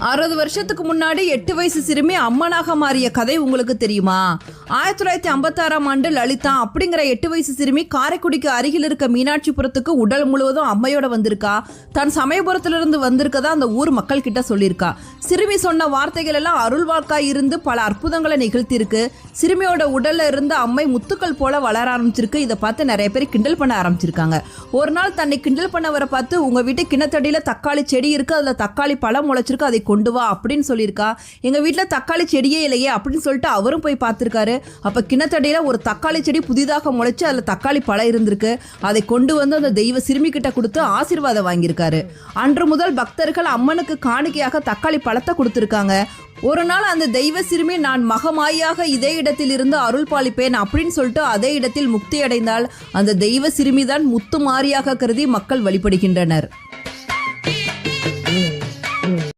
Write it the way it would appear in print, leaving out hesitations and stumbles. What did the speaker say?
60 வருஷத்துக்கு முன்னாடி 8 வயசு சிறுமி அம்மனாக மாறிய கதை உங்களுக்கு தெரியுமா? 1956ஆம் ஆண்டு லலிதா அப்படிங்கிற 8 வயசு சிறுமி காரைக்குடிக்கு அருகில் இருக்க மீனாட்சிபுரத்துக்கு உடல் முழுவதும் அம்மையோட வந்திருக்கா. தான் சமயபுரத்திலிருந்து வந்திருக்கதா அந்த ஊர் மக்கள் கிட்ட சொல்லியிருக்கா. சிறுமி சொன்ன வார்த்தைகள் எல்லாம் அருள்வாக்காய் இருந்து பல அற்புதங்களை நிகழ்த்தியிருக்கு. சிறுமியோட உடல்ல இருந்து அம்மை முத்துக்கள் போல வளர ஆரம்பிச்சிருக்கு. இதை பார்த்து நிறைய பேர் கிண்டல் பண்ண ஆரம்பிச்சிருக்காங்க. ஒரு நாள் தன்னை கிண்டல் பண்ணவரை பார்த்து, உங்க வீட்டு கிணத்தடியில தக்காளி செடி இருக்கு, அதுல தக்காளி பழம் முளைச்சிருக்கு, அதை கொண்டு வா அப்படின்னு சொல்லியிருக்கா. எங்க வீட்டுல தக்காளி செடியே இல்லையே அப்படின்னு சொல்லிட்டு அவரும் போய் பார்த்திருக்காரு. அப்ப கிணத்தடியில ஒரு தக்காளி செடி புதிதாக முளைச்சு அதுல தக்காளி பழம் இருந்திருக்கு. அதை கொண்டு வந்து அந்த தெய்வ சிறுமி கிட்ட கொடுத்து ஆசீர்வாதம் வாங்கியிருக்காரு. அன்று முதல் பக்தர்கள் அம்மனுக்கு காணிக்கையாக தக்காளி பழத்தை கொடுத்திருக்காங்க. ஒரு நாள் அந்த தெய்வ சிறுமி, நான் மகமாயாக இதே இடத்தில் இருந்து அருள் பாலிப்பேன் அப்படின்னு சொல்லிட்டு அதே இடத்தில் முக்தி அடைந்தால் அந்த தெய்வ சிறுமிதான் முத்து மாரியாக கருதி மக்கள் வழிபடுகின்றனர்.